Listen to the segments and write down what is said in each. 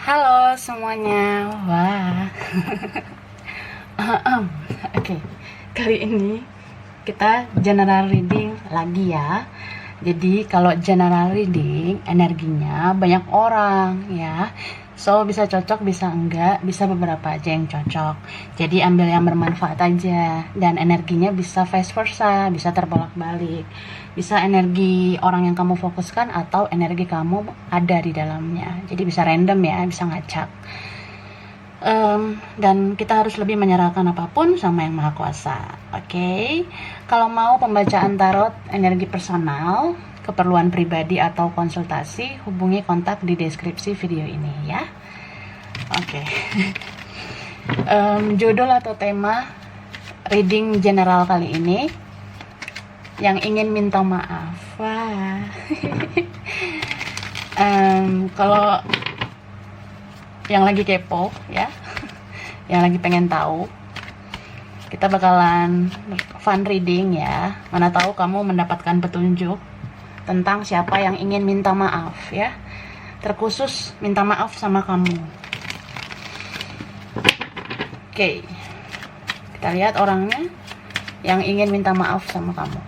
Halo semuanya, wah. Oke, kali ini kita general reading lagi ya. Jadi kalau general reading energinya banyak orang ya. So bisa cocok, bisa enggak, bisa beberapa aja yang cocok. Jadi ambil yang bermanfaat aja. Dan energinya bisa vice versa, bisa terbolak-balik. Bisa energi orang yang kamu fokuskan atau energi kamu ada di dalamnya. Jadi bisa random ya, bisa ngacak. Dan kita harus lebih menyerahkan apapun sama yang maha kuasa. Oke. Kalau mau pembacaan tarot energi personal, keperluan pribadi atau konsultasi, hubungi kontak di deskripsi video ini ya. Oke. Judul atau tema reading general kali ini, yang ingin minta maaf. Wah. Kalau yang lagi kepo ya, yang lagi pengen tahu, kita bakalan fun reading ya. Mana tahu kamu mendapatkan petunjuk tentang siapa yang ingin minta maaf ya, terkhusus minta maaf sama kamu. Oke, kita lihat orangnya yang ingin minta maaf sama kamu.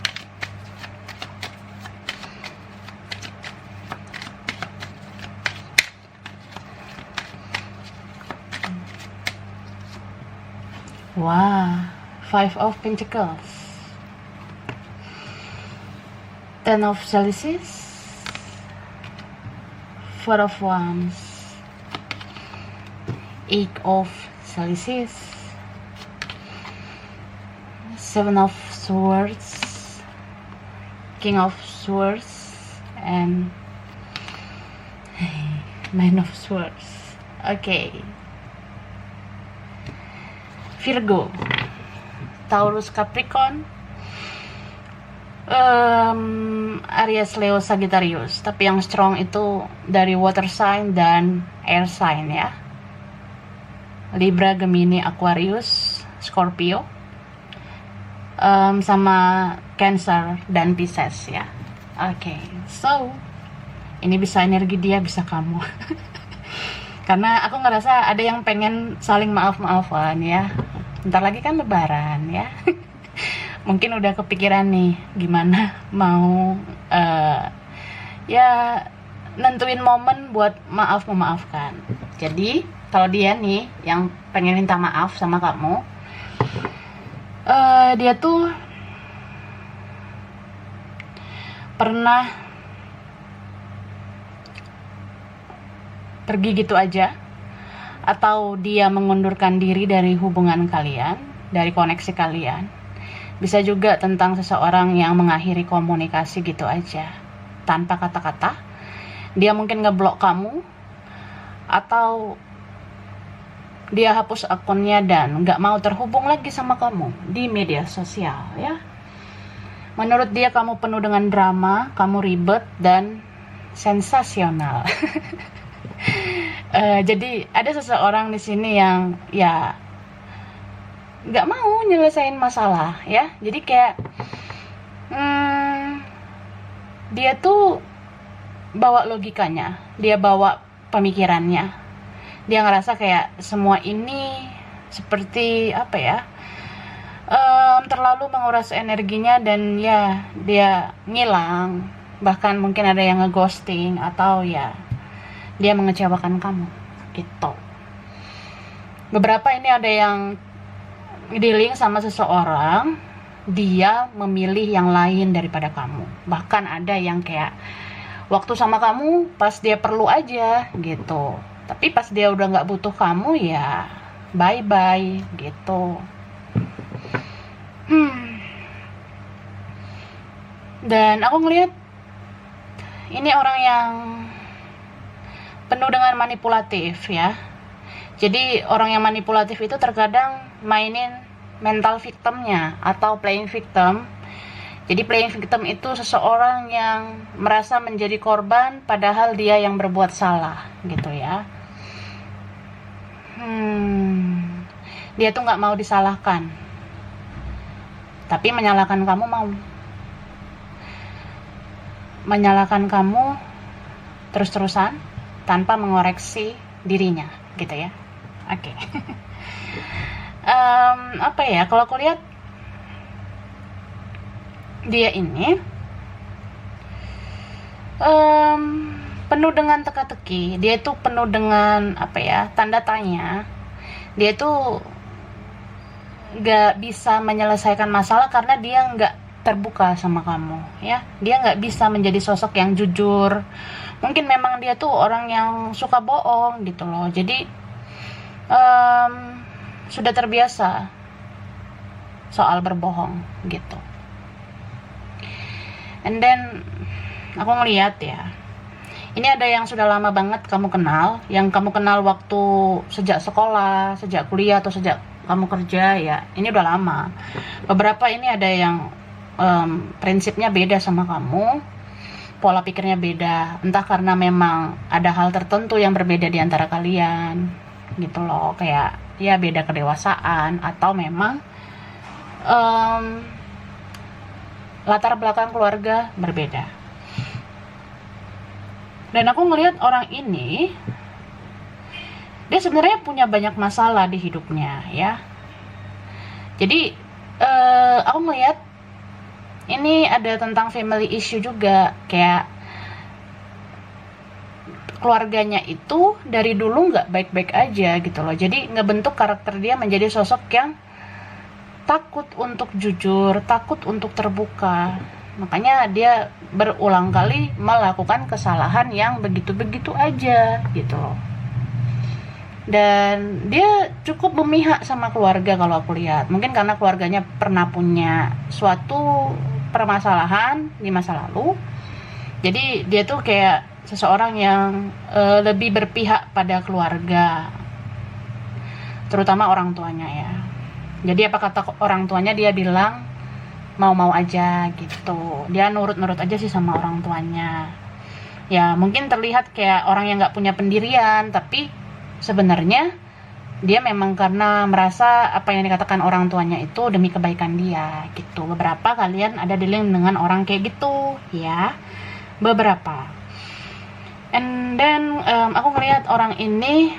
Wow, Five of Pentacles, Ten of Chalices, Four of Wands, Eight of Chalices, Seven of Swords, King of Swords, and Nine of Swords. Okay. Virgo, Taurus, Capricorn, Aries, Leo, Sagittarius. Tapi yang strong itu dari water sign dan air sign ya. Libra, Gemini, Aquarius, Scorpio, sama Cancer dan Pisces ya. Oke, so ini bisa energi dia, bisa kamu. Karena aku ngerasa ada yang pengen saling maaf-maafan ya. Bentar lagi kan lebaran ya. Mungkin udah kepikiran nih gimana mau ya nentuin momen buat memaafkan. Jadi kalau dia nih yang pengen minta maaf sama kamu, dia tuh pernah pergi gitu aja, atau dia mengundurkan diri dari hubungan kalian, dari koneksi kalian. Bisa juga tentang seseorang yang mengakhiri komunikasi gitu aja, tanpa kata-kata. Dia mungkin ngeblok kamu, atau dia hapus akunnya dan gak mau terhubung lagi sama kamu di media sosial ya. Menurut dia kamu penuh dengan drama, kamu ribet dan sensasional. Jadi ada seseorang di sini yang ya nggak mau nyelesain masalah ya. Jadi kayak dia tuh bawa logikanya, dia bawa pemikirannya. Dia ngerasa kayak semua ini seperti apa ya, terlalu menguras energinya dan ya dia ngilang. Bahkan mungkin ada yang ngeghosting atau ya dia mengecewakan kamu gitu. Beberapa ini ada yang dealing sama seseorang, dia memilih yang lain daripada kamu. Bahkan ada yang kayak waktu sama kamu pas dia perlu aja gitu, tapi pas dia udah gak butuh kamu ya bye bye gitu. Dan aku ngelihat ini orang yang penuh dengan manipulatif ya. Jadi orang yang manipulatif itu terkadang mainin mental victimnya atau playing victim. Jadi playing victim itu seseorang yang merasa menjadi korban padahal dia yang berbuat salah gitu ya. Dia tuh gak mau disalahkan, tapi menyalahkan kamu mau. Menyalahkan kamu terus-terusan tanpa mengoreksi dirinya gitu ya. Oke. Apa ya, kalau aku lihat dia ini penuh dengan teka-teki, dia itu penuh dengan apa ya, tanda tanya. Dia itu gak bisa menyelesaikan masalah karena dia gak terbuka sama kamu ya. Dia gak bisa menjadi sosok yang jujur. Mungkin memang dia tuh orang yang suka bohong gitu loh. Jadi sudah terbiasa soal berbohong gitu. And then aku ngeliat ya, ini ada yang sudah lama banget kamu kenal, yang kamu kenal waktu sejak sekolah, sejak kuliah, atau sejak kamu kerja ya. Ini udah lama. Beberapa ini ada yang prinsipnya beda sama kamu, pola pikirnya beda, entah karena memang ada hal tertentu yang berbeda di antara kalian gitu loh, kayak ya beda kedewasaan, atau memang latar belakang keluarga berbeda. Dan aku ngelihat orang ini, dia sebenarnya punya banyak masalah di hidupnya ya. Jadi aku ngelihat ini ada tentang family issue juga, kayak keluarganya itu dari dulu nggak baik-baik aja gitu loh. Jadi ngebentuk karakter dia menjadi sosok yang takut untuk jujur, takut untuk terbuka. Makanya dia berulang kali melakukan kesalahan yang begitu-begitu aja gitu loh. Dan dia cukup memihak sama keluarga kalau aku lihat. Mungkin karena keluarganya pernah punya suatu permasalahan di masa lalu. Jadi dia tuh kayak seseorang yang lebih berpihak pada keluarga, terutama orang tuanya ya. Jadi apa kata orang tuanya dia bilang mau-mau aja gitu. Dia nurut-nurut aja sih sama orang tuanya. Ya mungkin terlihat kayak orang yang gak punya pendirian, tapi sebenarnya dia memang karena merasa apa yang dikatakan orang tuanya itu demi kebaikan dia gitu. Beberapa kalian ada dealing dengan orang kayak gitu ya, beberapa. And then aku ngelihat orang ini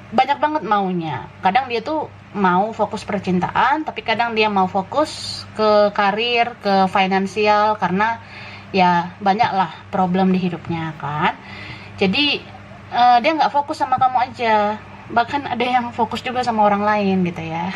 banyak banget maunya. Kadang dia tuh mau fokus percintaan, tapi kadang dia mau fokus ke karir, ke finansial, karena ya banyak lah problem di hidupnya kan. Jadi dia nggak fokus sama kamu aja, bahkan ada yang fokus juga sama orang lain gitu ya.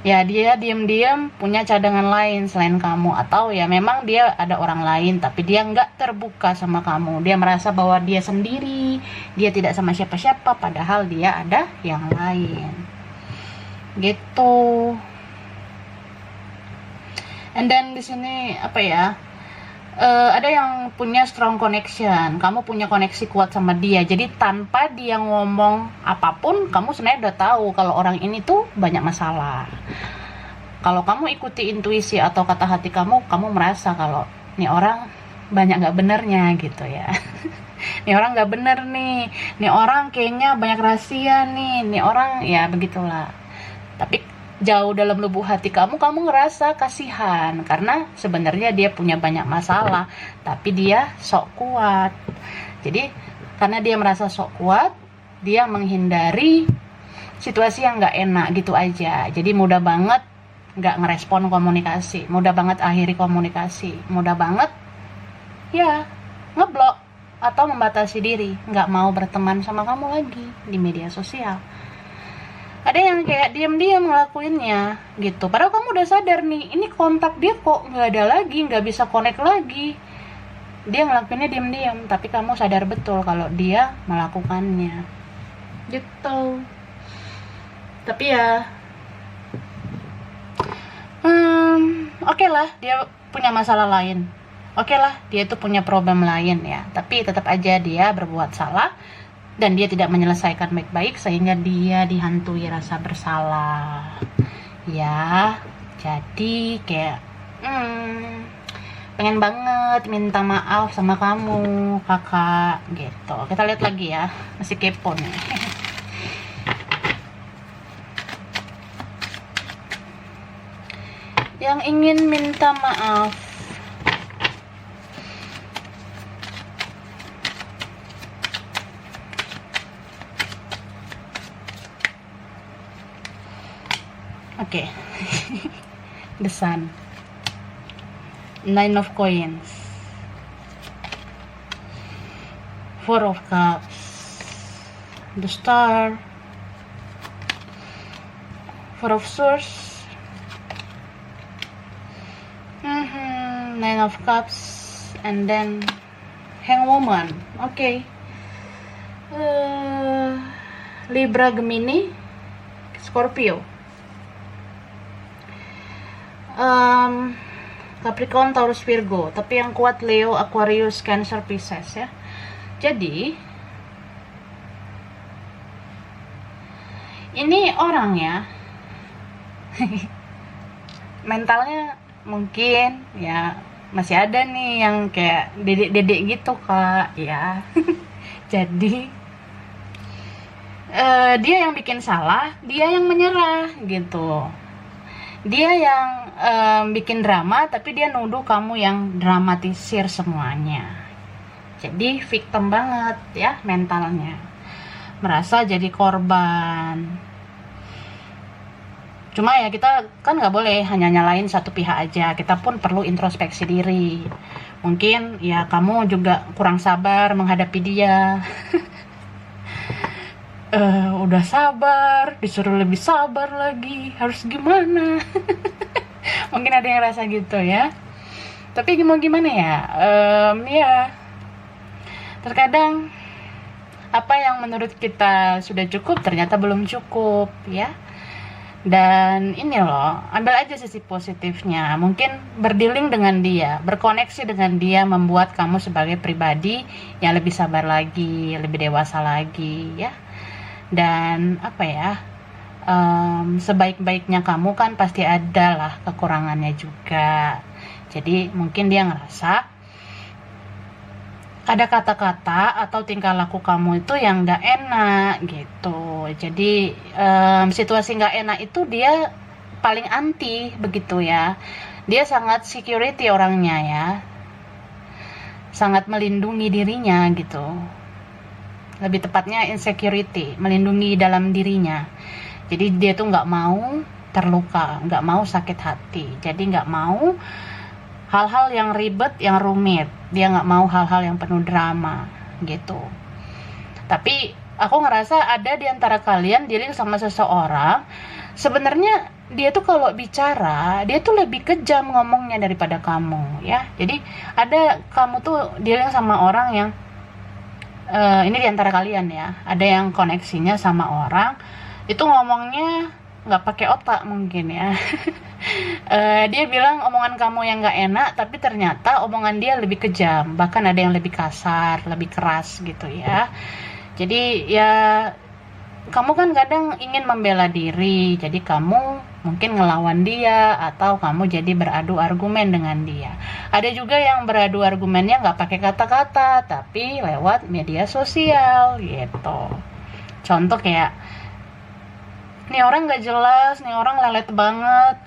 Ya dia diam-diam punya cadangan lain selain kamu, atau ya memang dia ada orang lain tapi dia nggak terbuka sama kamu. Dia merasa bahwa dia sendiri, dia tidak sama siapa-siapa, padahal dia ada yang lain gitu. And then di sini apa ya, ada yang punya strong connection, kamu punya koneksi kuat sama dia. Jadi tanpa dia ngomong apapun, kamu sebenarnya udah tahu kalau orang ini tuh banyak masalah. Kalau kamu ikuti intuisi atau kata hati kamu merasa kalau nih orang banyak gak benernya gitu ya. Nih orang gak bener nih orang kayaknya banyak rahasia nih orang ya begitulah. Tapi jauh dalam lubuk hati kamu ngerasa kasihan karena sebenarnya dia punya banyak masalah, tapi dia sok kuat. Jadi karena dia merasa sok kuat, dia menghindari situasi yang gak enak gitu aja. Jadi mudah banget gak ngerespon komunikasi, mudah banget akhiri komunikasi, mudah banget ya ngeblok atau membatasi diri, gak mau berteman sama kamu lagi di media sosial. Ada yang kayak diam-diam ngelakuinnya gitu, padahal kamu udah sadar nih, ini kontak dia kok nggak ada lagi, nggak bisa connect lagi. Dia ngelakuinnya diam-diam, tapi kamu sadar betul kalau dia melakukannya gitu. Tapi ya oke lah, dia punya masalah lain, oke lah, dia tuh punya problem lain ya, tapi tetap aja dia berbuat salah dan dia tidak menyelesaikan baik-baik sehingga dia dihantui rasa bersalah ya. Jadi kayak pengen banget minta maaf sama kamu kakak gitu. Kita lihat lagi ya, masih kepo nih. Yang ingin minta maaf, Oke. The Sun, Nine of Coins, Four of Cups, the Star, Four of Swords, Nine of Cups, and then Hangwoman. Okay. Libra, Gemini, Scorpio, Capricorn, Taurus, Virgo. Tapi yang kuat Leo, Aquarius, Cancer, Pisces ya. Jadi ini orang ya mentalnya mungkin ya masih ada nih yang kayak dedek-dedek gitu kak ya. Jadi dia yang bikin salah, dia yang menyerah gitu. Dia yang bikin drama, tapi dia nuduh kamu yang dramatisir semuanya. Jadi victim banget ya mentalnya, merasa jadi korban. Cuma ya kita kan nggak boleh hanya nyalain satu pihak aja, kita pun perlu introspeksi diri. Mungkin ya kamu juga kurang sabar menghadapi dia. Udah sabar, disuruh lebih sabar lagi, harus gimana? Mungkin ada yang rasa gitu ya. Tapi mau gimana ya? Ya terkadang apa yang menurut kita sudah cukup ternyata belum cukup ya. Dan ini loh, ambil aja sisi positifnya. Mungkin berdealing dengan dia, berkoneksi dengan dia membuat kamu sebagai pribadi yang lebih sabar lagi, lebih dewasa lagi ya. Dan apa ya, sebaik-baiknya kamu kan pasti ada lah kekurangannya juga. Jadi mungkin dia ngerasa ada kata-kata atau tingkah laku kamu itu yang gak enak gitu. Jadi situasi gak enak itu dia paling anti begitu ya. Dia sangat security orangnya ya, sangat melindungi dirinya gitu. Lebih tepatnya insecurity, melindungi dalam dirinya. Jadi dia tuh gak mau terluka, gak mau sakit hati. Jadi gak mau hal-hal yang ribet, yang rumit. Dia nggak mau hal-hal yang penuh drama gitu. Tapi aku ngerasa ada di antara kalian dealing sama seseorang, sebenarnya dia tuh kalau bicara dia tuh lebih kejam ngomongnya daripada kamu ya. Jadi ada kamu tuh dealing sama orang yang ini di antara kalian ya, ada yang koneksinya sama orang itu ngomongnya nggak pakai otak mungkin ya. Dia bilang omongan kamu yang nggak enak, tapi ternyata omongan dia lebih kejam, bahkan ada yang lebih kasar, lebih keras gitu ya. Jadi ya kamu kan kadang ingin membela diri, jadi kamu mungkin ngelawan dia atau kamu jadi beradu argumen dengan dia. Ada juga yang beradu argumennya nggak pakai kata-kata, tapi lewat media sosial gitu. Contoh kayak, nih orang nggak jelas, nih orang lelet banget,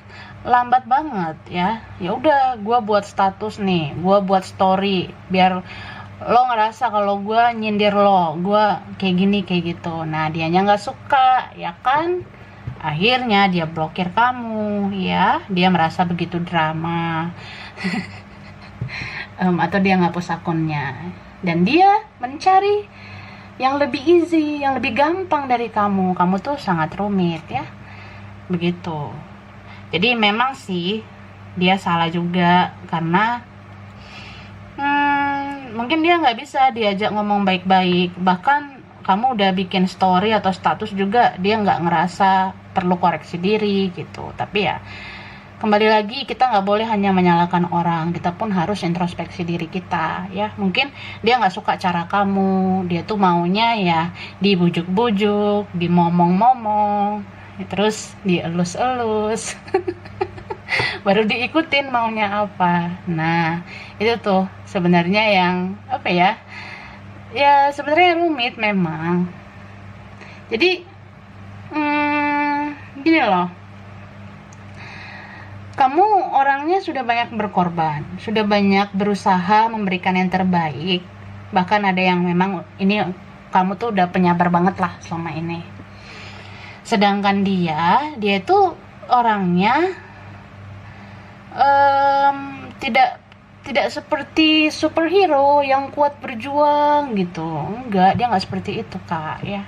lambat banget ya. Ya udah, gue buat status nih, gue buat story biar lo ngerasa kalau gue nyindir lo, gue kayak gini kayak gitu. Nah dianya nggak suka ya kan, akhirnya dia blokir kamu ya. Dia merasa begitu drama. Atau dia ngapus akunnya dan dia mencari yang lebih easy, yang lebih gampang dari kamu. Kamu tuh sangat rumit ya, begitu. Jadi memang sih dia salah juga, karena mungkin dia nggak bisa diajak ngomong baik-baik. Bahkan kamu udah bikin story atau status juga dia nggak ngerasa perlu koreksi diri gitu. Tapi ya kembali lagi, kita nggak boleh hanya menyalahkan orang, kita pun harus introspeksi diri kita ya. Mungkin dia nggak suka cara kamu, dia tuh maunya ya dibujuk-bujuk, dimomong-momong, terus dielus-elus. Baru diikutin maunya apa. Nah itu tuh sebenarnya yang apa ya, ya sebenarnya rumit memang. Jadi gini loh, kamu orangnya sudah banyak berkorban, sudah banyak berusaha memberikan yang terbaik. Bahkan ada yang memang ini kamu tuh udah penyabar banget lah selama ini. Sedangkan dia itu orangnya tidak tidak seperti superhero yang kuat berjuang gitu. Enggak, dia nggak seperti itu, Kak, ya.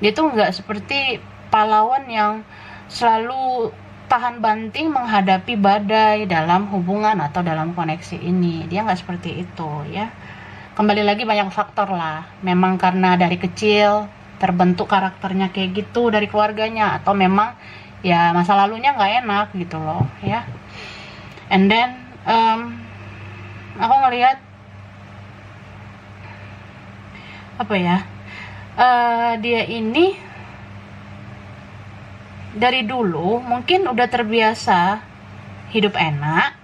Dia tuh nggak seperti pahlawan yang selalu tahan banting menghadapi badai dalam hubungan atau dalam koneksi ini. Dia nggak seperti itu, ya. Kembali lagi banyak faktor lah. Memang karena dari kecil terbentuk karakternya kayak gitu dari keluarganya, atau memang ya masa lalunya nggak enak gitu loh, ya. And then aku ngelihat apa ya, dia ini dari dulu mungkin udah terbiasa hidup enak,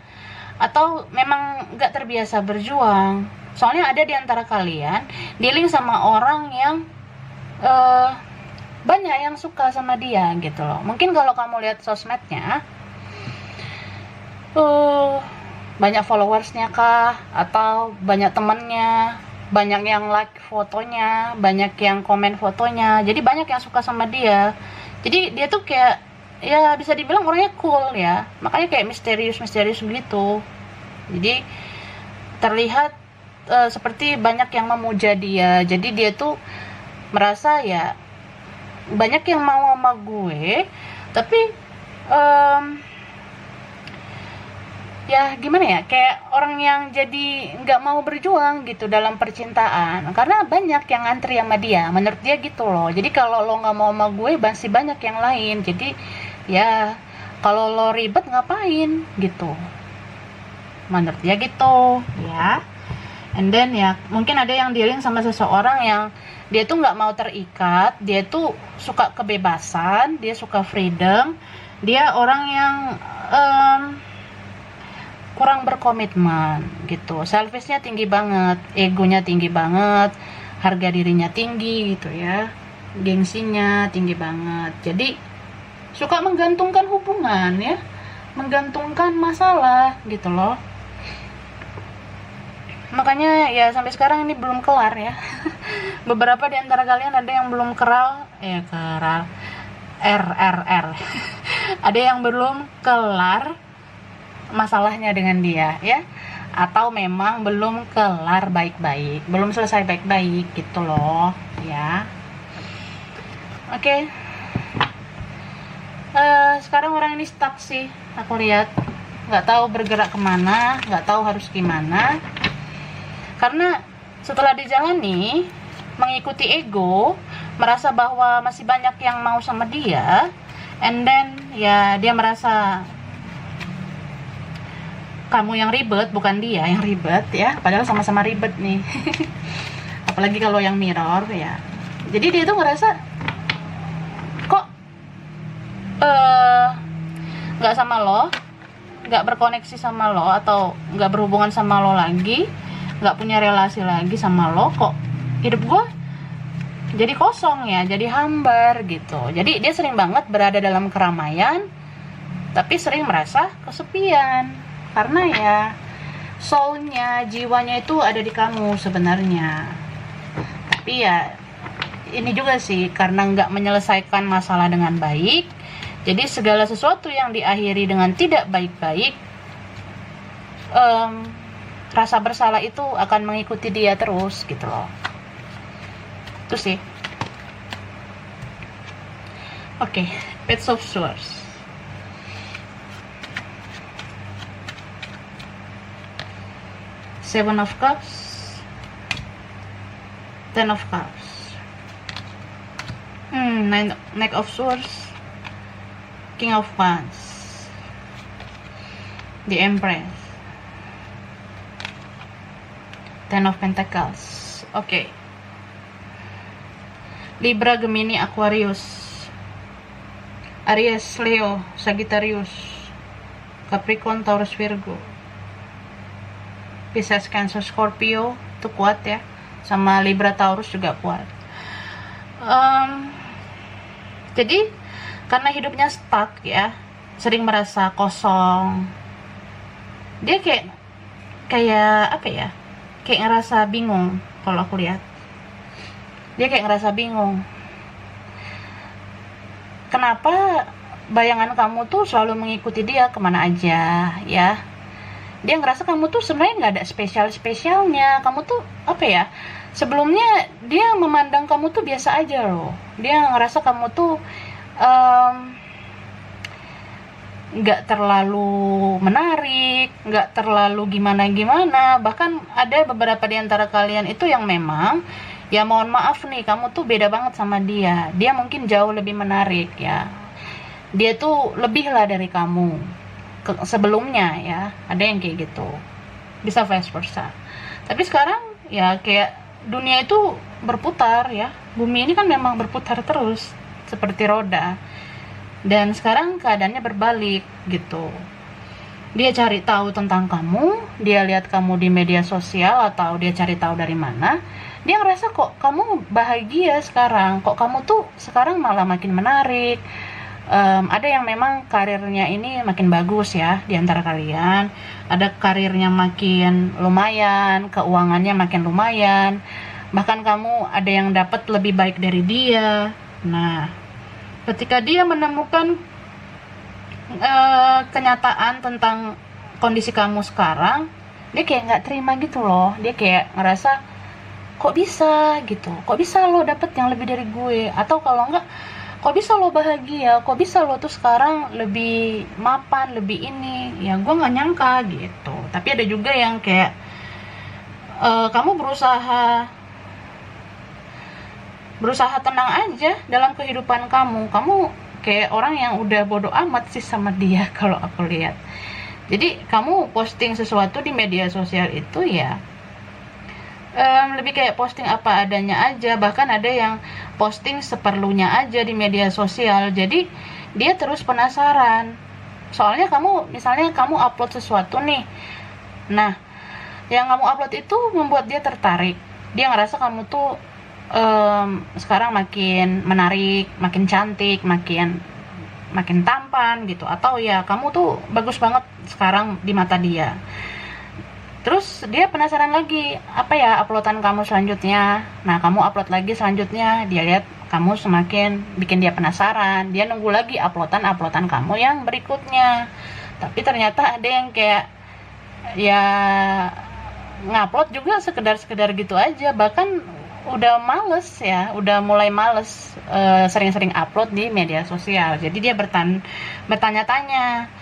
atau memang gak terbiasa berjuang. Soalnya ada di antara kalian dealing sama orang yang banyak yang suka sama dia gitu loh. Mungkin kalau kamu lihat sosmednya, banyak followersnya kah, atau banyak temennya, banyak yang like fotonya, banyak yang komen fotonya, jadi banyak yang suka sama dia. Jadi dia tuh kayak, ya bisa dibilang orangnya cool ya, makanya kayak misterius gitu. Jadi terlihat seperti banyak yang memuja dia. Jadi dia tuh merasa ya banyak yang mau sama gue, tapi ya gimana ya, kayak orang yang jadi nggak mau berjuang gitu dalam percintaan, karena banyak yang ngantri sama dia, menurut dia gitu loh. Jadi kalau lo nggak mau sama gue, masih banyak yang lain. Jadi ya kalau lo ribet ngapain gitu, menurut dia gitu ya. And then ya mungkin ada yang dealing sama seseorang yang dia tuh nggak mau terikat, dia tuh suka kebebasan, dia suka freedom, dia orang yang kurang berkomitmen gitu, selfishnya tinggi banget, egonya tinggi banget, harga dirinya tinggi gitu ya, gengsinya tinggi banget. Jadi suka menggantungkan hubungan ya, menggantungkan masalah gitu loh. Makanya ya sampai sekarang ini belum kelar ya. Beberapa di antara kalian ada yang belum ada yang belum kelar masalahnya dengan dia ya, atau memang belum kelar baik-baik, belum selesai baik-baik gitu loh ya. Oke. Sekarang orang ini stuck sih, aku lihat nggak tahu bergerak kemana, nggak tahu harus gimana, karena setelah dijalani mengikuti ego, merasa bahwa masih banyak yang mau sama dia, and then ya dia merasa kamu yang ribet, bukan dia yang ribet ya, padahal sama-sama ribet nih. Apalagi kalau yang mirror ya. Jadi dia tuh ngerasa kok nggak sama lo, nggak berkoneksi sama lo, atau nggak berhubungan sama lo lagi, nggak punya relasi lagi sama lo, kok hidup gue jadi kosong ya, jadi hambar gitu. Jadi dia sering banget berada dalam keramaian, tapi sering merasa kesepian. Karena ya soulnya, jiwanya itu ada di kamu sebenarnya. Tapi ya ini juga sih, karena nggak menyelesaikan masalah dengan baik, jadi segala sesuatu yang diakhiri dengan tidak baik-baik, rasa bersalah itu akan mengikuti dia terus gitu loh. Itu sih. Oke, Page of Swords. Seven of Cups, Ten of Cups, Knight of Swords, King of Wands, The Empress, Ten of Pentacles. Oke. Libra, Gemini, Aquarius, Aries, Leo, Sagittarius, Capricorn, Taurus, Virgo, Pisces, Cancer, Scorpio itu kuat ya, sama Libra, Taurus juga kuat. Jadi karena hidupnya stuck ya, sering merasa kosong, dia kayak apa ya, kayak ngerasa bingung. Kalau aku lihat dia kayak ngerasa bingung, kenapa bayangan kamu tuh selalu mengikuti dia kemana aja ya. Dia ngerasa kamu tuh sebenarnya nggak ada spesialnya. Kamu tuh apa ya, sebelumnya dia memandang kamu tuh biasa aja loh. Dia ngerasa kamu tuh nggak terlalu menarik, nggak terlalu gimana-gimana. Bahkan ada beberapa di antara kalian itu yang memang, ya mohon maaf nih, kamu tuh beda banget sama dia. Dia mungkin jauh lebih menarik ya. Dia tuh lebih lah dari kamu sebelumnya ya. Ada yang kayak gitu. Bisa vice versa. Tapi sekarang ya kayak dunia itu berputar ya. Bumi ini kan memang berputar terus seperti roda. Dan sekarang keadaannya berbalik gitu. Dia cari tahu tentang kamu, dia lihat kamu di media sosial atau dia cari tahu dari mana. Dia ngerasa kok kamu bahagia sekarang, kok kamu tuh sekarang malah makin menarik. Ada yang memang karirnya ini makin bagus ya di antara kalian. Ada karirnya makin lumayan, keuangannya makin lumayan. Bahkan kamu ada yang dapat lebih baik dari dia. Nah, ketika dia menemukan kenyataan tentang kondisi kamu sekarang, dia kayak nggak terima gitu loh. Dia kayak ngerasa kok bisa gitu, kok bisa lo dapet yang lebih dari gue, atau kalau enggak, kok bisa lo bahagia, kok bisa lo tuh sekarang lebih mapan, lebih ini, ya gue nggak nyangka gitu. Tapi ada juga yang kayak kamu berusaha tenang aja dalam kehidupan kamu kayak orang yang udah bodo amat sih sama dia kalau aku lihat. Jadi kamu posting sesuatu di media sosial itu ya lebih kayak posting apa adanya aja. Bahkan ada yang posting seperlunya aja di media sosial. Jadi dia terus penasaran. Soalnya misalnya kamu upload sesuatu nih, nah yang kamu upload itu membuat dia tertarik. Dia ngerasa kamu tuh sekarang makin menarik, makin cantik, makin tampan gitu, atau ya kamu tuh bagus banget sekarang di mata dia. Terus dia penasaran lagi, apa ya uploadan kamu selanjutnya. Nah, kamu upload lagi selanjutnya, dia lihat kamu semakin bikin dia penasaran. Dia nunggu lagi uploadan kamu yang berikutnya. Tapi ternyata ada yang kayak ya ngupload juga sekedar gitu aja. Bahkan udah males ya, udah mulai males sering-sering upload di media sosial. Jadi dia bertanya-tanya,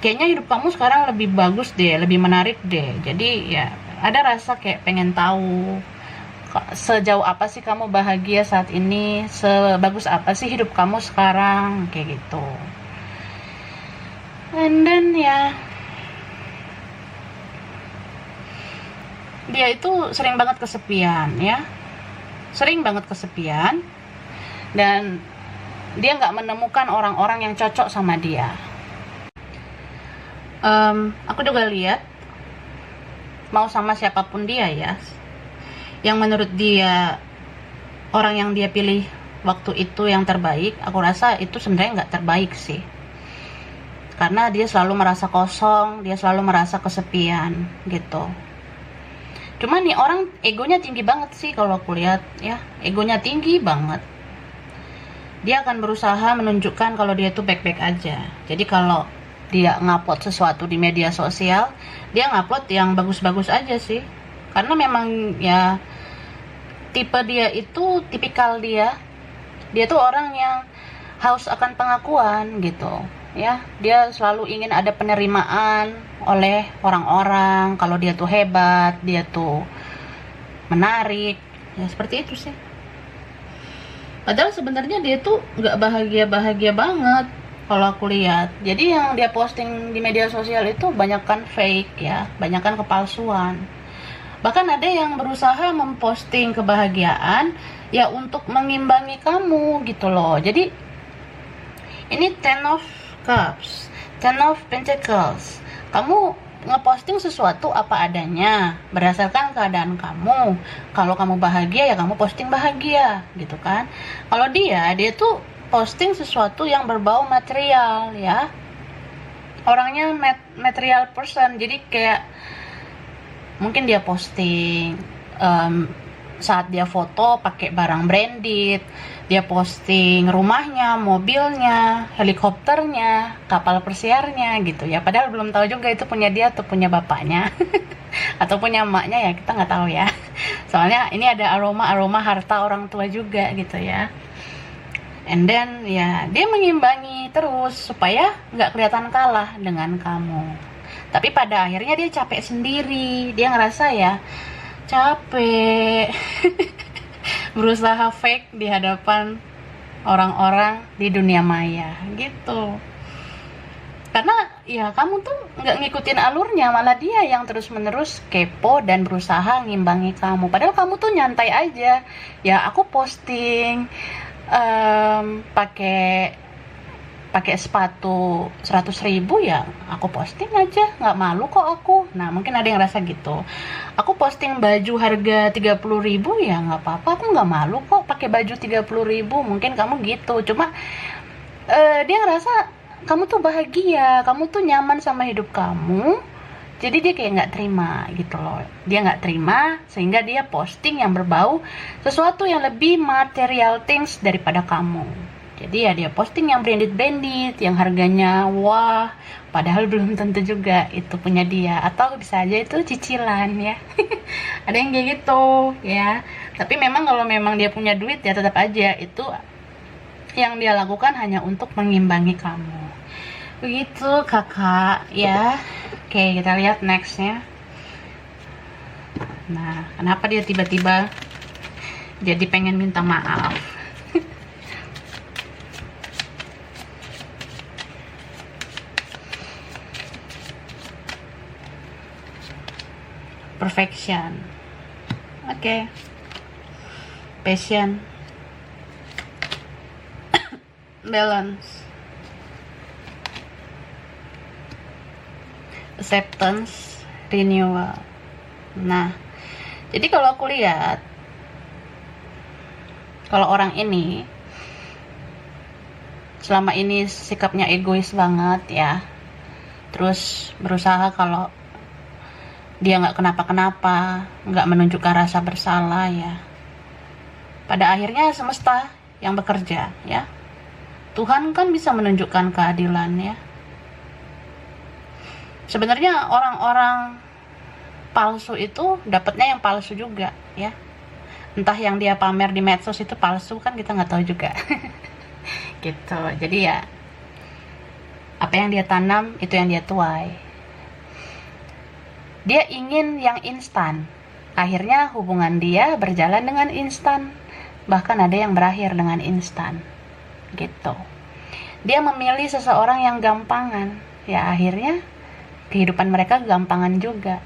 kayaknya hidup kamu sekarang lebih bagus deh, lebih menarik deh. Jadi ya ada rasa kayak pengen tahu sejauh apa sih kamu bahagia saat ini, sebagus apa sih hidup kamu sekarang, kayak gitu. And then ya dia itu sering banget kesepian ya, dan dia nggak menemukan orang-orang yang cocok sama dia. Aku juga lihat mau sama siapapun dia ya, yang menurut dia orang yang dia pilih waktu itu yang terbaik, aku rasa itu sebenarnya nggak terbaik sih, karena dia selalu merasa kosong, dia selalu merasa kesepian gitu. Cuman nih orang egonya tinggi banget sih kalau aku lihat ya, egonya tinggi banget. Dia akan berusaha menunjukkan kalau dia tuh baik-baik aja. Jadi kalau dia ngupload sesuatu di media sosial, dia ngupload yang bagus-bagus aja sih. Karena memang ya tipe dia itu, tipikal dia tuh orang yang haus akan pengakuan gitu ya. Dia selalu ingin ada penerimaan oleh orang-orang kalau dia tuh hebat, dia tuh menarik ya, seperti itu sih. Padahal sebenarnya dia tuh nggak bahagia banget kalau aku lihat. Jadi yang dia posting di media sosial itu banyakkan fake ya, banyakkan kepalsuan. Bahkan ada yang berusaha memposting kebahagiaan ya untuk mengimbangi kamu gitu loh. Jadi ini Ten of Cups, Ten of Pentacles. Kamu ngeposting sesuatu apa adanya berdasarkan keadaan kamu. Kalau kamu bahagia ya kamu posting bahagia gitu kan. Kalau dia tuh posting sesuatu yang berbau material ya. Orangnya material person. Jadi kayak mungkin dia posting saat dia foto pakai barang branded, dia posting rumahnya, mobilnya, helikopternya, kapal pesiarnya gitu ya, padahal belum tahu juga itu punya dia atau punya bapaknya atau punya emaknya, ya kita nggak tahu ya. Soalnya ini ada aroma harta orang tua juga gitu ya. And then ya dia mengimbangi terus supaya nggak kelihatan kalah dengan kamu. Tapi pada akhirnya dia capek sendiri, dia ngerasa ya capek berusaha fake di hadapan orang-orang di dunia maya gitu. Karena ya kamu tuh nggak ngikutin alurnya, malah dia yang terus-menerus kepo dan berusaha ngimbangi kamu. Padahal kamu tuh nyantai aja. Ya aku posting pakai sepatu 100.000 ya aku posting aja, nggak malu kok aku. Nah mungkin ada yang rasa gitu, aku posting baju harga 30.000 ya nggak apa-apa, aku nggak malu kok pakai baju 30.000. Mungkin kamu gitu, cuma dia ngerasa kamu tuh bahagia, kamu tuh nyaman sama hidup kamu, jadi dia kayak nggak terima gitu loh. Dia nggak terima sehingga dia posting yang berbau sesuatu yang lebih material things daripada kamu. Jadi ya dia posting yang branded, yang harganya wah, padahal belum tentu juga itu punya dia, atau bisa aja itu cicilan ya. Ada yang kayak gitu ya. Tapi memang kalau memang dia punya duit ya tetap aja itu yang dia lakukan hanya untuk mengimbangi kamu. Begitu kakak ya. Oke, kita lihat nextnya. Nah, kenapa dia tiba-tiba jadi pengen minta maaf? Perfection. Oke. Passion. Balance. Acceptance, renewal. Nah, jadi kalau aku lihat, kalau orang ini selama ini sikapnya egois banget ya, terus berusaha kalau dia nggak kenapa-kenapa, nggak menunjukkan rasa bersalah ya, pada akhirnya semesta yang bekerja ya. Tuhan kan bisa menunjukkan keadilan ya. Sebenarnya orang-orang palsu itu dapatnya yang palsu juga ya. Entah yang dia pamer di medsos itu palsu kan kita nggak tahu juga. Gitu. Jadi ya apa yang dia tanam itu yang dia tuai. Dia ingin yang instan. Akhirnya hubungan dia berjalan dengan instan. Bahkan ada yang berakhir dengan instan. Gitu. Dia memilih seseorang yang gampangan. Ya akhirnya kehidupan mereka gampangan juga.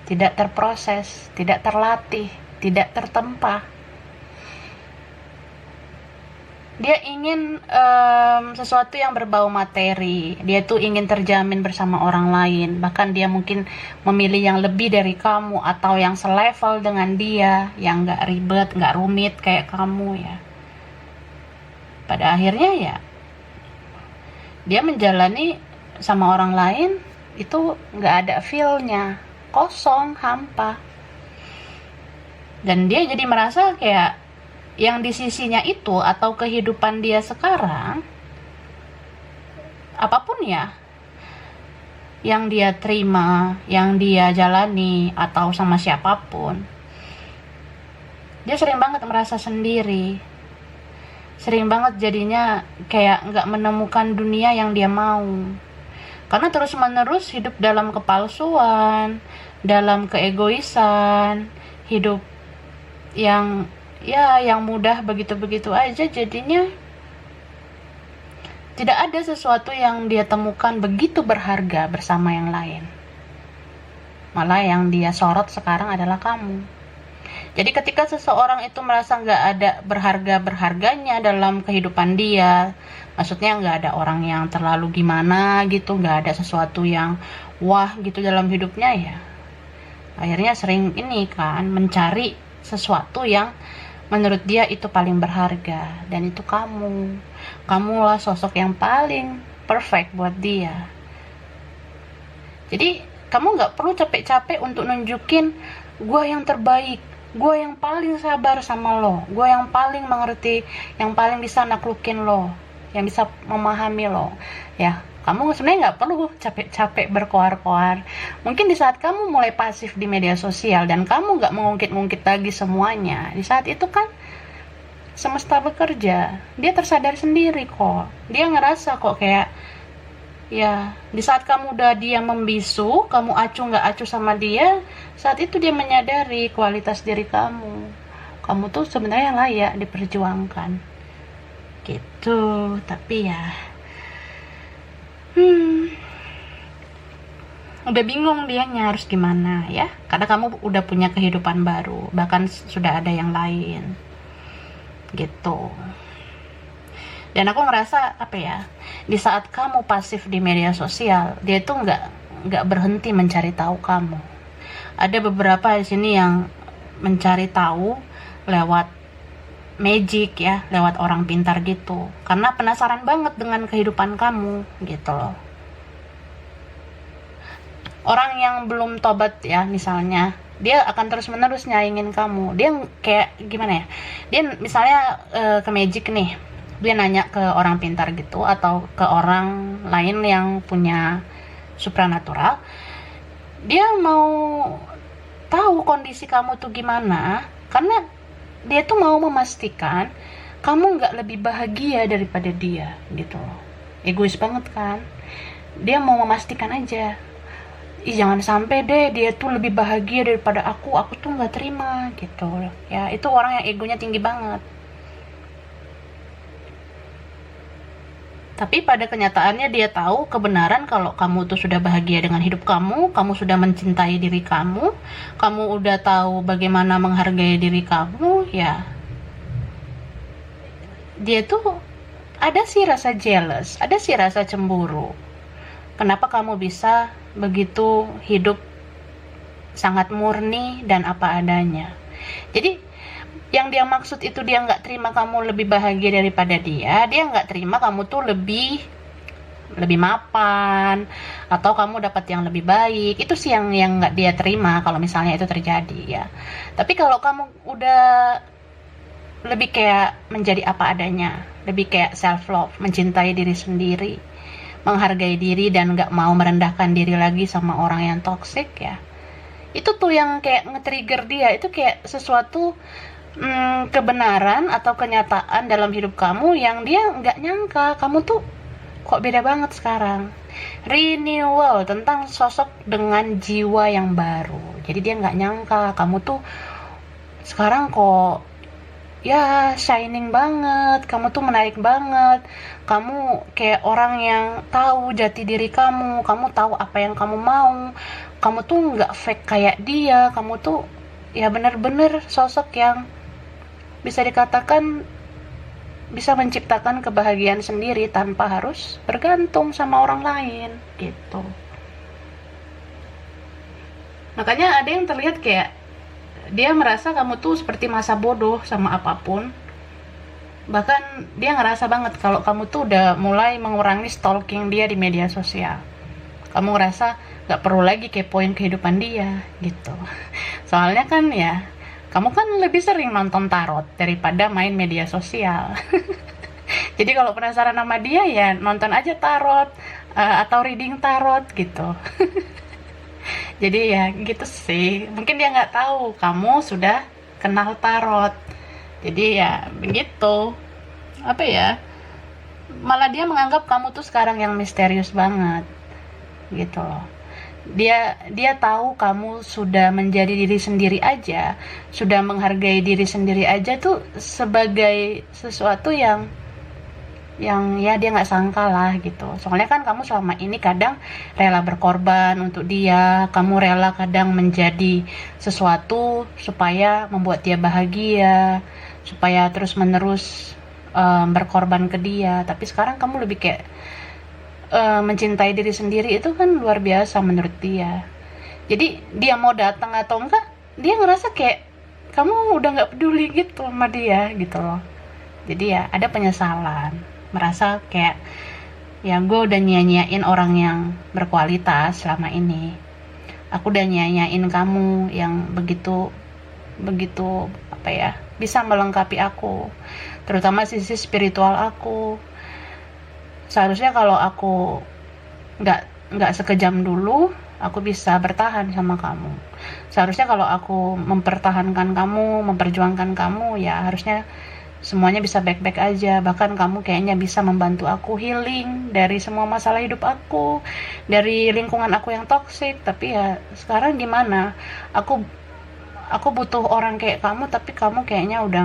Tidak terproses, tidak terlatih, tidak tertempa. Dia ingin sesuatu yang berbau materi. Dia tuh ingin terjamin bersama orang lain. Bahkan dia mungkin memilih yang lebih dari kamu atau yang selevel dengan dia, yang gak ribet, gak rumit kayak kamu ya. Pada akhirnya ya dia menjalani sama orang lain itu gak ada feel-nya, kosong, hampa. Dan dia jadi merasa kayak yang di sisinya itu atau kehidupan dia sekarang, apapun ya yang dia terima, yang dia jalani atau sama siapapun, dia sering banget merasa sendiri, sering banget jadinya kayak nggak menemukan dunia yang dia mau, karena terus menerus hidup dalam kepalsuan, dalam keegoisan, hidup yang mudah begitu-begitu aja. Jadinya tidak ada sesuatu yang dia temukan begitu berharga bersama yang lain. Malah yang dia sorot sekarang adalah kamu. Jadi ketika seseorang itu merasa gak ada berharga-berharganya dalam kehidupan dia, maksudnya gak ada orang yang terlalu gimana gitu, gak ada sesuatu yang wah gitu dalam hidupnya ya, akhirnya sering ini kan mencari sesuatu yang menurut dia itu paling berharga, dan itu kamulah sosok yang paling perfect buat dia. Jadi kamu gak perlu capek-capek untuk nunjukin gue yang terbaik, gue yang paling sabar sama lo, gue yang paling mengerti, yang paling bisa naklukin lo, yang bisa memahami lo. Ya, kamu sebenarnya nggak perlu capek-capek berkoar-koar. Mungkin di saat kamu mulai pasif di media sosial dan kamu nggak mengungkit-ungkit lagi semuanya, di saat itu kan semesta bekerja, dia tersadar sendiri kok, dia ngerasa kok kayak, ya, di saat kamu udah dia membisu, kamu acuh nggak acuh sama dia, saat itu dia menyadari kualitas diri kamu. Kamu tuh sebenarnya layak diperjuangkan. Gitu, tapi ya, udah bingung dianya harus gimana ya. Karena kamu udah punya kehidupan baru, bahkan sudah ada yang lain. Gitu. Dan aku ngerasa apa ya, di saat kamu pasif di media sosial, dia tuh nggak berhenti mencari tahu kamu. Ada beberapa di sini yang mencari tahu lewat magic ya, lewat orang pintar gitu, karena penasaran banget dengan kehidupan kamu gitu loh. Orang yang belum tobat ya, misalnya dia akan terus menerus nyaingin kamu. Dia kayak gimana ya, dia misalnya ke magic nih, dia nanya ke orang pintar gitu atau ke orang lain yang punya supranatural, dia mau tahu kondisi kamu tuh gimana, karena dia tuh mau memastikan kamu nggak lebih bahagia daripada dia gitu loh. Egois banget kan, dia mau memastikan aja, ih jangan sampai deh dia tuh lebih bahagia daripada aku tuh nggak terima gitu ya. Itu orang yang egonya tinggi banget. Tapi pada kenyataannya dia tahu kebenaran kalau kamu tuh sudah bahagia dengan hidup kamu sudah mencintai diri kamu udah tahu bagaimana menghargai diri kamu ya. Dia tuh ada sih rasa jealous, ada sih rasa cemburu. Kenapa kamu bisa begitu hidup sangat murni dan apa adanya. Jadi yang dia maksud itu dia nggak terima kamu lebih bahagia daripada dia nggak terima kamu tuh lebih mapan atau kamu dapat yang lebih baik. Itu sih yang nggak dia terima kalau misalnya itu terjadi ya. Tapi kalau kamu udah lebih kayak menjadi apa adanya, lebih kayak self love, mencintai diri sendiri, menghargai diri dan nggak mau merendahkan diri lagi sama orang yang toksik ya, itu tuh yang kayak nge-trigger dia. Itu kayak sesuatu kebenaran atau kenyataan dalam hidup kamu yang dia nggak nyangka kamu tuh kok beda banget sekarang. Renewal tentang sosok dengan jiwa yang baru. Jadi dia nggak nyangka kamu tuh sekarang kok ya shining banget, kamu tuh menarik banget, kamu kayak orang yang tahu jati diri kamu tahu apa yang kamu mau, kamu tuh nggak fake kayak dia, kamu tuh ya bener-bener sosok yang bisa dikatakan bisa menciptakan kebahagiaan sendiri tanpa harus bergantung sama orang lain gitu. Makanya ada yang terlihat kayak dia merasa kamu tuh seperti masa bodoh sama apapun. Bahkan dia ngerasa banget kalau kamu tuh udah mulai mengurangi stalking dia di media sosial. Kamu ngerasa gak perlu lagi kepoin kehidupan dia gitu. Soalnya kan ya, kamu kan lebih sering nonton tarot daripada main media sosial. Jadi kalau penasaran sama dia ya nonton aja tarot atau reading tarot gitu. Jadi ya gitu sih. Mungkin dia nggak tahu kamu sudah kenal tarot. Jadi ya begitu. Apa ya? Malah dia menganggap kamu tuh sekarang yang misterius banget. Gitu loh. Dia tahu kamu sudah menjadi diri sendiri aja, sudah menghargai diri sendiri aja tuh sebagai sesuatu yang ya dia nggak sangka lah gitu. Soalnya kan kamu selama ini kadang rela berkorban untuk dia, kamu rela kadang menjadi sesuatu supaya membuat dia bahagia, supaya terus menerus berkorban ke dia. Tapi sekarang kamu lebih kayak mencintai diri sendiri, itu kan luar biasa menurut dia. Jadi dia mau datang atau enggak, dia ngerasa kayak kamu udah nggak peduli gitu sama dia gitu loh. Jadi ya ada penyesalan, merasa kayak ya gue udah nyanyain orang yang berkualitas selama ini, aku udah nyanyain kamu yang begitu begitu apa ya, bisa melengkapi aku, terutama sisi spiritual aku. Seharusnya kalau aku nggak sekejam dulu, aku bisa bertahan sama kamu. Seharusnya kalau aku mempertahankan kamu, memperjuangkan kamu, ya harusnya semuanya bisa baik-baik aja. Bahkan kamu kayaknya bisa membantu aku healing dari semua masalah hidup aku, dari lingkungan aku yang toksik. Tapi ya sekarang gimana, aku butuh orang kayak kamu, tapi kamu kayaknya udah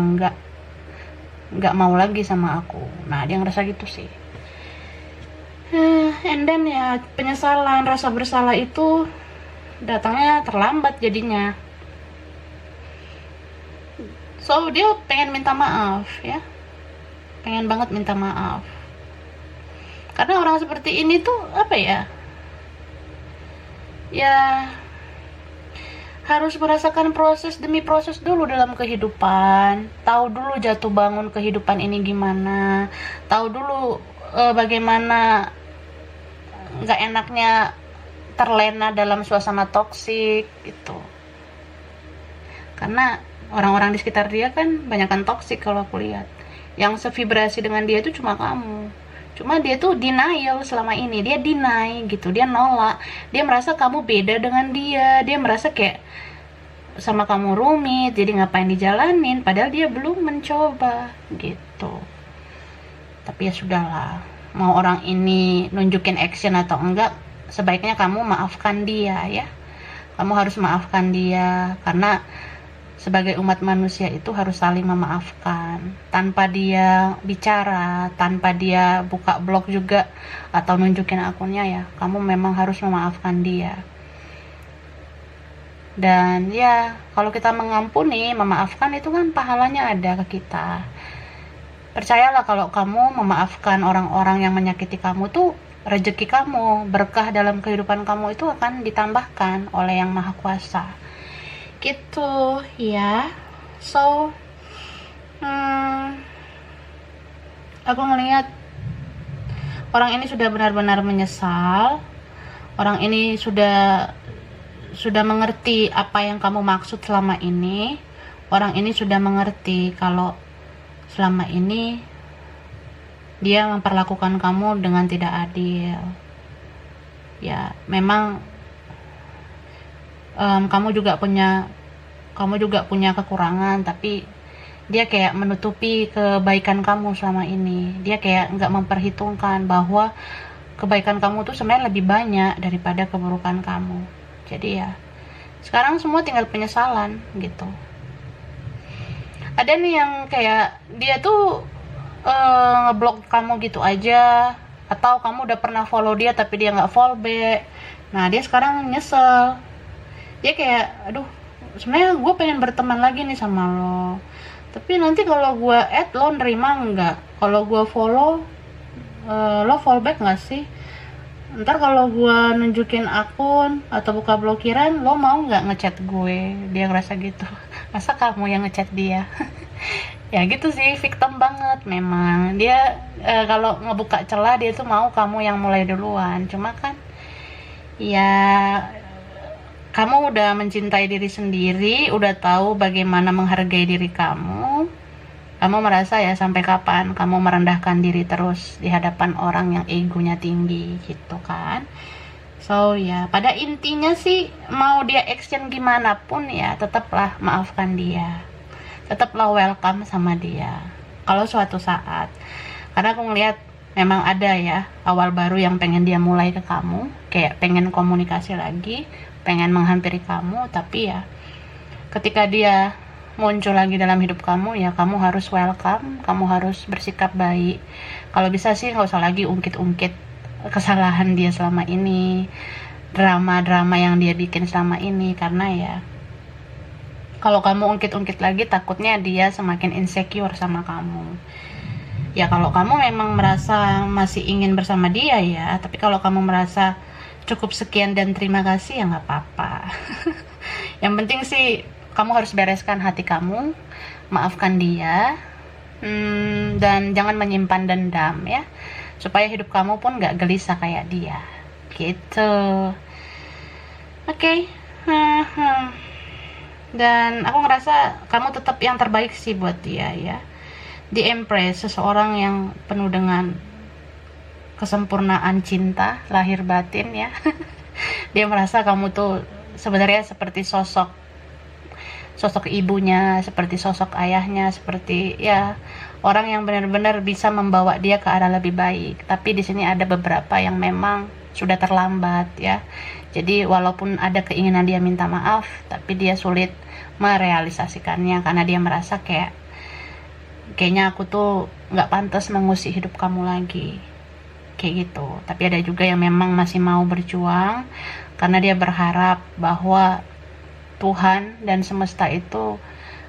nggak mau lagi sama aku. Nah, dia ngerasa gitu sih. And then ya, penyesalan, rasa bersalah itu datangnya terlambat jadinya. So dia pengen minta maaf ya, pengen banget minta maaf, karena orang seperti ini tuh apa ya, ya harus merasakan proses demi proses dulu dalam kehidupan, tahu dulu jatuh bangun kehidupan ini gimana, tahu dulu bagaimana nggak enaknya terlena dalam suasana toksik gitu. Karena orang-orang di sekitar dia kan banyakkan toksik kalau aku lihat. Yang sevibrasi dengan dia itu cuma kamu. Cuma dia tuh denial selama ini. Dia deny gitu, dia nolak. Dia merasa kamu beda dengan dia. Dia merasa kayak sama kamu rumit, jadi ngapain dijalanin, padahal dia belum mencoba gitu. Tapi ya sudahlah, mau orang ini nunjukin action atau enggak, sebaiknya kamu maafkan dia ya. Kamu harus maafkan dia, karena sebagai umat manusia itu harus saling memaafkan. Tanpa dia bicara, tanpa dia buka blog juga atau nunjukin akunnya, ya kamu memang harus memaafkan dia. Dan ya, kalau kita mengampuni, memaafkan, itu kan pahalanya ada ke kita. Percayalah, kalau kamu memaafkan orang-orang yang menyakiti kamu tuh, rezeki kamu, berkah dalam kehidupan kamu itu akan ditambahkan oleh Yang Maha Kuasa gitu ya. So aku ngelihat orang ini sudah benar-benar menyesal. Orang ini sudah mengerti apa yang kamu maksud selama ini. Orang ini sudah mengerti kalau selama ini dia memperlakukan kamu dengan tidak adil. Ya, memang kamu juga punya kekurangan, tapi dia kayak menutupi kebaikan kamu selama ini. Dia kayak nggak memperhitungkan bahwa kebaikan kamu tuh sebenarnya lebih banyak daripada keburukan kamu. Jadi ya, sekarang semua tinggal penyesalan gitu. Ada nih yang kayak dia tuh ngeblok kamu gitu aja, atau kamu udah pernah follow dia tapi dia nggak follow back. Nah, dia sekarang nyesel. Dia kayak, aduh, sebenarnya gue pengen berteman lagi nih sama lo, tapi nanti kalau gue add lo nerima nggak? Kalau gue follow, lo follow back nggak sih? Ntar kalau gue nunjukin akun atau buka blokiran, lo mau nggak ngechat gue? Dia ngerasa gitu. Masa kamu yang ngechat dia? Ya gitu sih, victim banget memang. Dia kalau ngebuka celah, dia tuh mau kamu yang mulai duluan. Cuma kan ya, kamu udah mencintai diri sendiri, udah tahu bagaimana menghargai diri kamu. Kamu merasa ya, sampai kapan kamu merendahkan diri terus di hadapan orang yang egonya tinggi gitu kan. So ya, pada intinya sih, mau dia action gimana pun ya, tetaplah maafkan dia. Tetaplah welcome sama dia kalau suatu saat. Karena aku ngeliat memang ada ya awal baru yang pengen dia mulai ke kamu, kayak pengen komunikasi lagi, pengen menghampiri kamu. Tapi ya, ketika dia muncul lagi dalam hidup kamu, ya kamu harus welcome, kamu harus bersikap baik. Kalau bisa sih nggak usah lagi ungkit-ungkit kesalahan dia selama ini, drama-drama yang dia bikin selama ini. Karena ya, kalau kamu ungkit-ungkit lagi, takutnya dia semakin insecure sama kamu. Ya kalau kamu memang merasa masih ingin bersama dia ya, tapi kalau kamu merasa cukup sekian dan terima kasih, ya nggak apa-apa. Yang penting sih, kamu harus bereskan hati kamu, maafkan dia, dan jangan menyimpan dendam ya, supaya hidup kamu pun nggak gelisah kayak dia gitu. Oke. Dan aku ngerasa kamu tetap yang terbaik sih buat dia ya. Di Empress, seseorang yang penuh dengan kesempurnaan cinta lahir batin ya. Dia merasa kamu tuh sebenarnya seperti sosok ibunya, seperti sosok ayahnya, seperti ya orang yang benar-benar bisa membawa dia ke arah lebih baik. Tapi di sini ada beberapa yang memang sudah terlambat ya. Jadi walaupun ada keinginan dia minta maaf, tapi dia sulit merealisasikannya karena dia merasa kayaknya aku tuh nggak pantas mengusik hidup kamu lagi, kayak gitu. Tapi ada juga yang memang masih mau berjuang karena dia berharap bahwa Tuhan dan semesta itu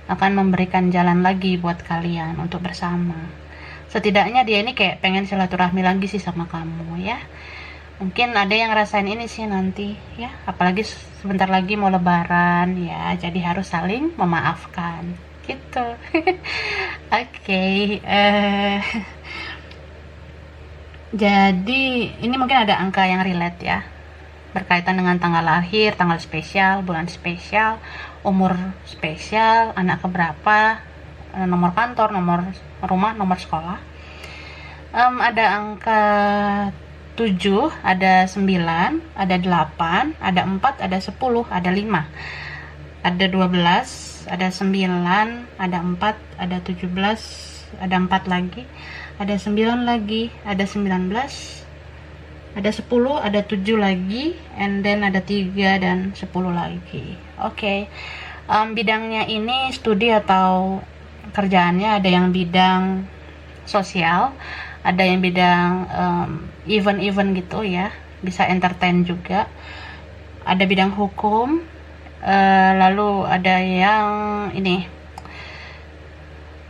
akan memberikan jalan lagi buat kalian untuk bersama. Setidaknya dia ini kayak pengen silaturahmi lagi sih sama kamu ya. Mungkin ada yang rasain ini sih nanti ya, apalagi sebentar lagi mau lebaran ya, jadi harus saling memaafkan gitu. Oke, jadi ini mungkin ada angka yang relate ya, berkaitan dengan tanggal lahir, tanggal spesial, bulan spesial, umur spesial, anak keberapa, nomor kantor, nomor rumah, nomor sekolah. Ada angka 7, ada 9, ada 8, ada 4, ada 10, ada 5, ada 12, ada 9, ada 4, ada 17, ada 4 lagi, ada 9 lagi, ada 19, ada 10, ada 7 lagi, and then ada 3 dan 10 lagi. Oke. Bidangnya ini studi atau kerjaannya, ada yang bidang sosial, ada yang bidang event-event gitu ya, bisa entertain juga, ada bidang hukum, lalu ada yang ini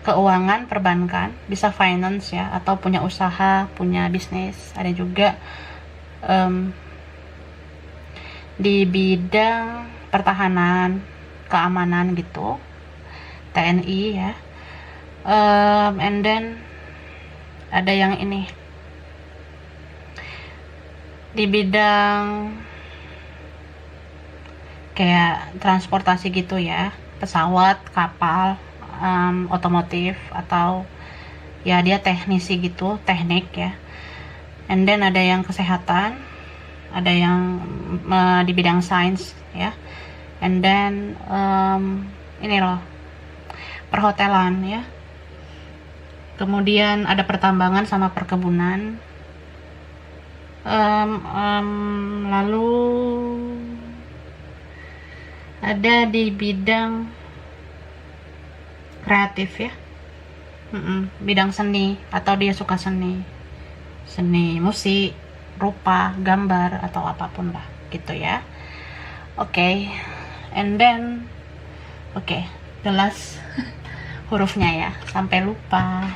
keuangan, perbankan, bisa finance ya, atau punya usaha, punya bisnis. Ada juga di bidang pertahanan, keamanan gitu, TNI ya, and then ada yang ini di bidang kayak transportasi gitu ya, pesawat, kapal, otomotif, atau ya dia teknisi gitu, teknik ya. And then ada yang kesehatan, ada yang di bidang sains ya, and then ini loh, perhotelan ya. Kemudian ada pertambangan sama perkebunan. Lalu ada di bidang kreatif ya, bidang seni, atau dia suka seni musik, rupa, gambar, atau apapun lah gitu ya. Oke. And then the last hurufnya ya, sampai lupa.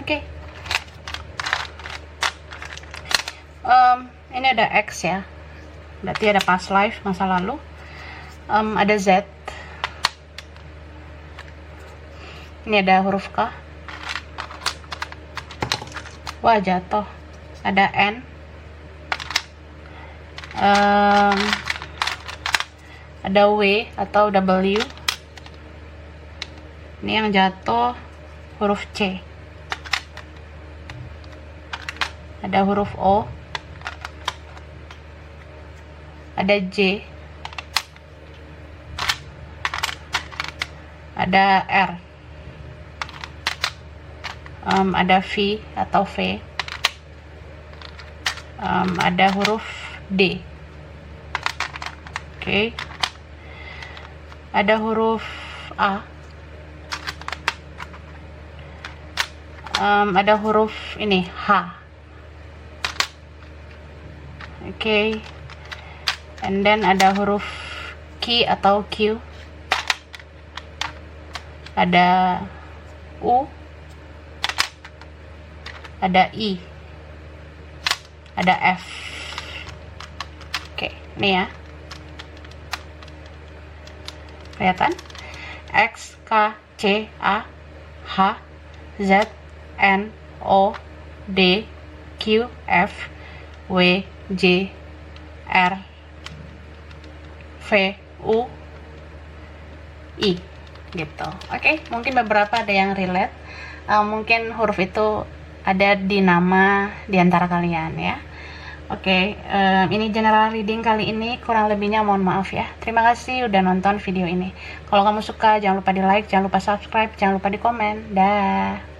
Oke. Ini ada X ya, berarti ada past life, masa lalu. Ada Z, ini ada huruf K, wah jatuh, ada N, ada W atau W, ini yang jatuh huruf C, ada huruf O, ada J, ada R, ada V atau V, ada huruf D, oke. Ada huruf A, ada huruf ini H, oke. And then ada huruf Q atau Q, ada U, ada I, ada F. Oke, ini ya. Kelihatan? X, K, C, A, H, Z, N, O, D, Q, F, W, J, R, V, U, I gitu. Oke, mungkin beberapa ada yang relate. Mungkin huruf itu ada di nama di antara kalian ya. Oke, ini general reading kali ini, kurang lebihnya mohon maaf ya. Terima kasih udah nonton video ini. Kalau kamu suka jangan lupa di like, jangan lupa subscribe, jangan lupa di komen. Dah.